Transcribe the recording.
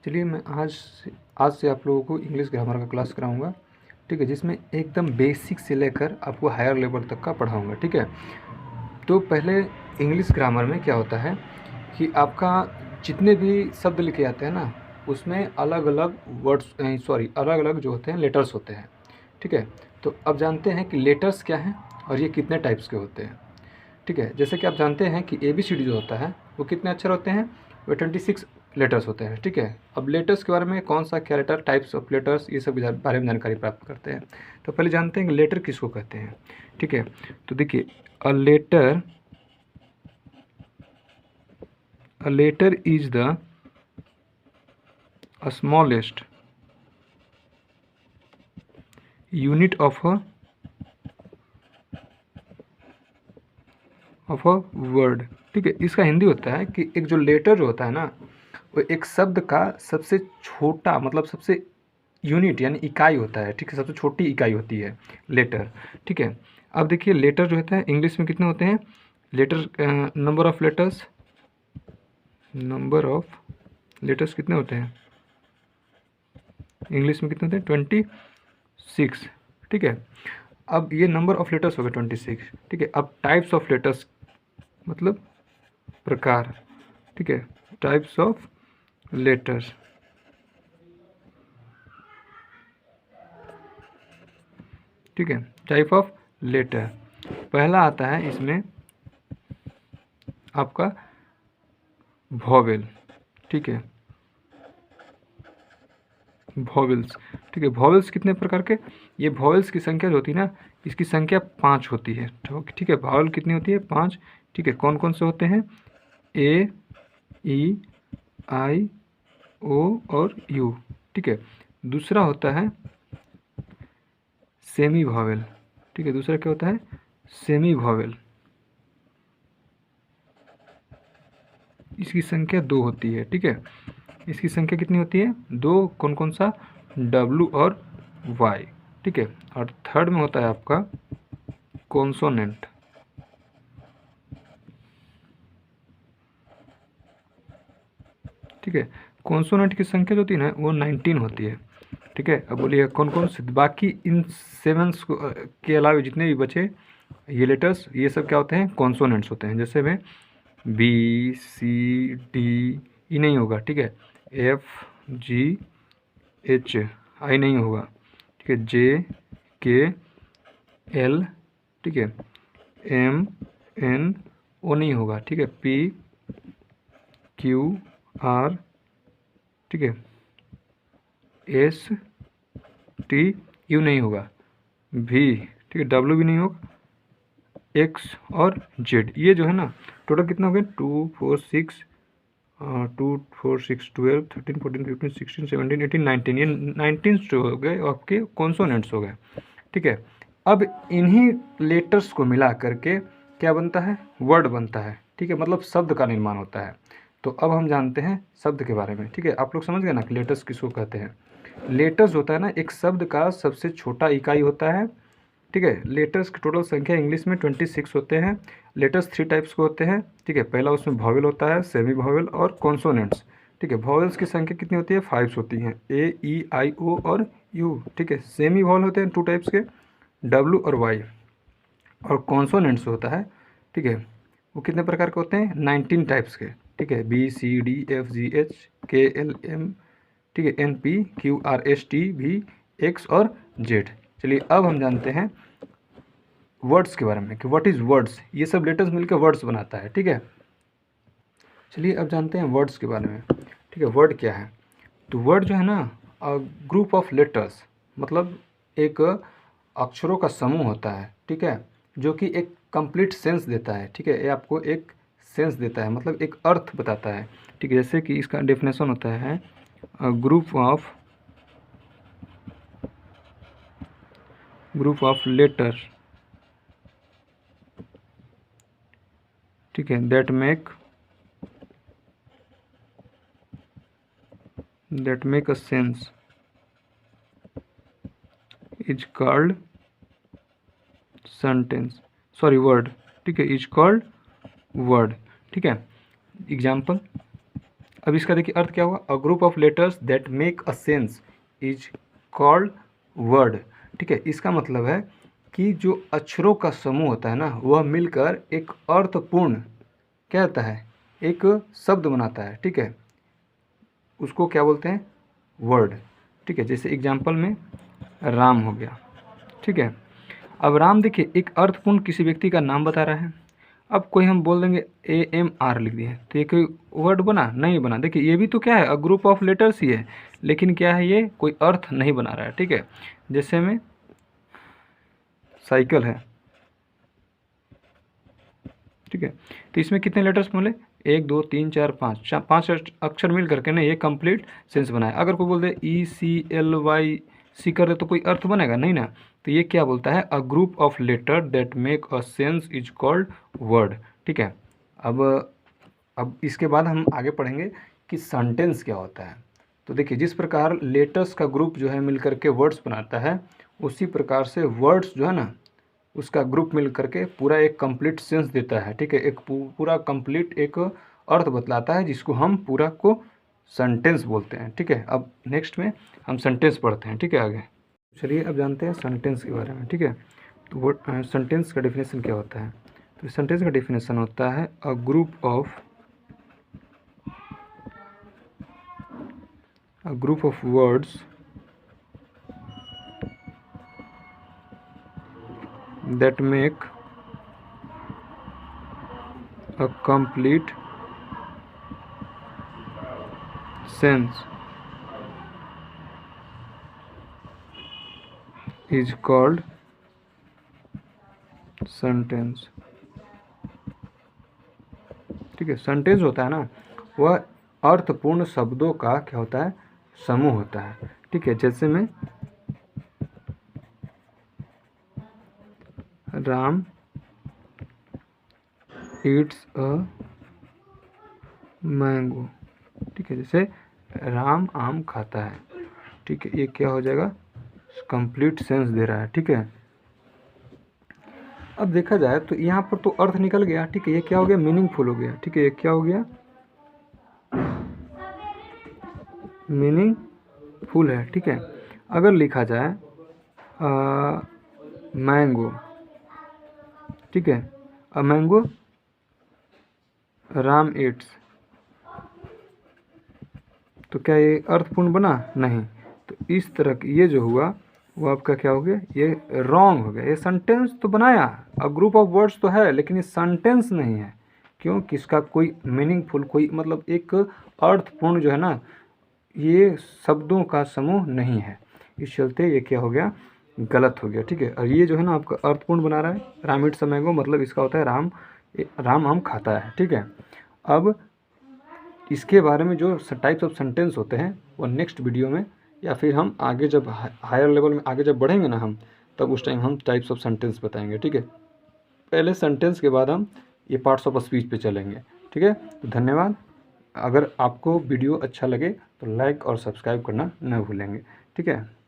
चलिए मैं आज से आप लोगों को इंग्लिश ग्रामर का क्लास कराऊंगा, ठीक है, जिसमें एकदम बेसिक से लेकर आपको हायर लेवल तक का पढ़ाऊंगा, ठीक है। तो पहले इंग्लिश ग्रामर में क्या होता है कि आपका जितने भी शब्द लिखे आते हैं ना, उसमें अलग अलग वर्ड्स अलग अलग जो होते हैं लेटर्स होते हैं, ठीक है। तो अब जानते हैं कि लेटर्स क्या हैं और ये कितने टाइप्स के होते हैं, ठीक है। जैसे कि आप जानते हैं कि ABCD जो होता है वो कितने अक्षर होते हैं, वो 26 लेटर्स होते हैं, ठीक है। अब लेटर्स के बारे में कौन सा क्या लेटर, टाइप्स ऑफ लेटर्स, ये सब बारे में जानकारी प्राप्त करते हैं। तो पहले जानते हैं कि लेटर किसको कहते हैं, ठीक है। तो देखिए, a letter is the smallest unit of a word, ठीक है। इसका हिंदी होता है कि एक जो लेटर जो होता है ना, वो एक शब्द का सबसे छोटा, मतलब सबसे यूनिट यानी इकाई होता है, ठीक है। सबसे छोटी इकाई होती है लेटर, ठीक है। अब देखिए, लेटर जो होता है इंग्लिश में कितने होते हैं लेटर, नंबर ऑफ लेटर्स कितने होते हैं इंग्लिश में, कितने होते हैं 26, ठीक है। अब ये नंबर ऑफ लेटर्स हो गए 26, ठीक है। अब टाइप्स ऑफ लेटर्स मतलब प्रकार, ठीक है, टाइप्स ऑफ लेटर्स, ठीक है। टाइप ऑफ लेटर, पहला आता है इसमें आपका वॉवेल, ठीक है, वॉवेल्स, ठीक है। वॉवेल्स कितने प्रकार के, ये वॉवेल्स की संख्या जो होती है ना, इसकी संख्या 5 होती है, ठीक है। वॉवेल कितनी होती है, 5, ठीक है। कौन कौन से होते हैं, A, E, I, O और U, ठीक है। दूसरा होता है सेमी वॉवेल, ठीक है। दूसरा क्या होता है, सेमी वॉवेल, इसकी संख्या 2 होती है, ठीक है। इसकी संख्या कितनी होती है, 2। कौन कौन सा, W और Y, ठीक है। और थर्ड में होता है आपका कॉन्सोनेंट, ठीक है। कॉन्सोनेंट की संख्या जो होती है ना, वो 19 होती है, ठीक है। अब बोलिए कौन कौन से, बाकी इन 7 के अलावा जितने भी बचे ये लेटर्स, ये सब क्या होते हैं, कॉन्सोनेंट्स होते हैं। जैसे में B, C, D, ई नहीं होगा, ठीक है। F, G, H, I नहीं होगा, ठीक है। J, K, L, ठीक है। M, N, O नहीं होगा, ठीक है। P, Q, R, ठीक है। S, T, U नहीं होगा। V, ठीक है। W भी नहीं होगा। X और Z, ये जो है ना, टोटल कितना हो गया, 2 4 6 2 4 6 12 13 14 15 16 17 18 19, ये 19 जो हो गए आपके कॉन्सोनेंट्स हो गए, ठीक है। अब इन्हीं लेटर्स को मिला करके क्या बनता है, वर्ड बनता है, ठीक है। मतलब शब्द का निर्माण होता है। तो अब हम जानते हैं शब्द के बारे में, ठीक है। आप लोग समझ गए ना कि लेटर्स किसको कहते हैं। लेटर्स होता है ना, एक शब्द का सबसे छोटा इकाई होता है, ठीक है। लेटर्स की टोटल संख्या इंग्लिश में 26 होते हैं। लेटर्स 3 टाइप्स के होते हैं, ठीक है। पहला उसमें वॉवेल होता है, सेमी वॉवेल और कॉन्सोनेंट्स, ठीक है। वॉवेल्स की संख्या कितनी होती है, 5 होती हैं, A, E, I, O और U, ठीक है। सेमी वॉवेल होते हैं 2 टाइप्स के, W और Y। और कॉन्सोनेंट्स होता है, ठीक है, वो कितने प्रकार के होते हैं, 19 टाइप्स के, ठीक है। B, C, D, F, G, H, K, L, M, ठीक है, N, P, Q, R, S, T, V, X और Z। चलिए अब हम जानते हैं वर्ड्स के बारे में कि व्हाट इज़ वर्ड्स, ये सब लेटर्स मिलकर वर्ड्स बनाता है, ठीक है। चलिए अब जानते हैं वर्ड्स के बारे में, ठीक है। वर्ड क्या है, तो वर्ड जो है ना, ग्रुप ऑफ लेटर्स, मतलब एक अक्षरों का समूह होता है, ठीक है, जो कि एक कंप्लीट सेंस देता है, ठीक है। ये आपको एक सेंस देता है, मतलब एक अर्थ बताता है, ठीक है। जैसे कि इसका डेफिनेशन होता है ग्रुप ऑफ लेटर, ठीक है, that make a sense is called word, ठीक है, इज कॉल्ड वर्ड, ठीक है। एग्जाम्पल, अब इसका देखिए अर्थ क्या हुआ, अ group of letters that make a sense is called word. ठीक है, इसका मतलब है कि जो अक्षरों का समूह होता है ना, वह मिलकर एक अर्थपूर्ण क्या होता है, एक शब्द बनाता है। ठीक है, उसको क्या बोलते हैं, वर्ड। ठीक है, जैसे एग्जाम्पल में राम हो गया। ठीक है, अब राम देखिए एक अर्थपूर्ण किसी व्यक्ति का नाम बता रहा है। अब कोई हम बोल देंगे AMR लिख दिए तो ये कोई वर्ड बना, नहीं बना। देखिए ये भी तो क्या है, अ ग्रुप ऑफ लेटर्स ही है, लेकिन क्या है, ये कोई अर्थ नहीं बना रहा है। ठीक है, जैसे में साइकिल है। ठीक है, तो इसमें कितने लेटर्स बोले, 1 2 3 4 5, 5 अक्षर मिल करके ना ये कंप्लीट सेंस बनाए। अगर कोई बोल दे ECLYC कर दे तो कोई अर्थ बनेगा नहीं ना। तो ये क्या बोलता है, a group of letter that make a sense is called word. ठीक है, अब इसके बाद हम आगे पढ़ेंगे कि सेंटेंस क्या होता है। तो देखिए जिस प्रकार लेटर्स का ग्रुप जो है मिल करके वर्ड्स बनाता है, उसी प्रकार से वर्ड्स जो है ना, उसका ग्रुप मिल करके पूरा एक कंप्लीट सेंस देता है। ठीक है, एक पूरा कंप्लीट एक अर्थ बतलाता है, जिसको हम पूरा को सेंटेंस बोलते हैं। ठीक है, अब नेक्स्ट में हम सेंटेंस पढ़ते हैं। ठीक है, आगे चलिए अब जानते हैं सेंटेंस के बारे में। ठीक है, तो वो सेंटेंस का डेफिनेशन क्या होता है। तो सेंटेंस का डेफिनेशन होता है a group of words that make a complete sense is called sentence। ठीक है, सेंटेंस होता है ना, वह अर्थपूर्ण शब्दों का क्या होता है, समूह होता है। ठीक है, जैसे में राम ईट्स अ मैंगो। ठीक है, जैसे राम आम खाता है। ठीक है, ये क्या हो जाएगा, कंप्लीट सेंस दे रहा है। ठीक है, अब देखा जाए तो यहाँ पर तो अर्थ निकल गया। ठीक है, ये क्या हो गया, मीनिंगफुल हो गया। ठीक है, ये क्या हो गया, मीनिंगफुल है। ठीक है, अगर लिखा जाए मैंगो। ठीक है, अ मैंगो राम ईट्स, तो क्या ये अर्थपूर्ण बना, नहीं। तो इस तरह ये जो हुआ वो आपका क्या हो गया, ये रॉन्ग हो गया। ये सेंटेंस तो बनाया, अ ग्रुप ऑफ वर्ड्स तो है, लेकिन ये सेंटेंस नहीं है। क्यों, किसका कोई मीनिंगफुल, कोई मतलब एक अर्थपूर्ण जो है ना, ये शब्दों का समूह नहीं है। इस चलते ये क्या हो गया, गलत हो गया। ठीक है, और ये जो है ना आपका अर्थपूर्ण बना रहा है, राम ईट्स अ मैंगो मतलब इसका होता है राम आम खाता है। ठीक है, अब इसके बारे में जो टाइप्स ऑफ सेंटेंस होते हैं वो नेक्स्ट वीडियो में, या फिर हम आगे जब हायर लेवल में आगे जब बढ़ेंगे ना हम, तब उस टाइम हम टाइप्स ऑफ सेंटेंस बताएंगे। ठीक है, पहले सेंटेंस के बाद हम ये पार्ट्स ऑफ स्पीच पे चलेंगे। ठीक है, तो धन्यवाद। अगर आपको वीडियो अच्छा लगे तो लाइक और सब्सक्राइब करना न भूलेंगे। ठीक है।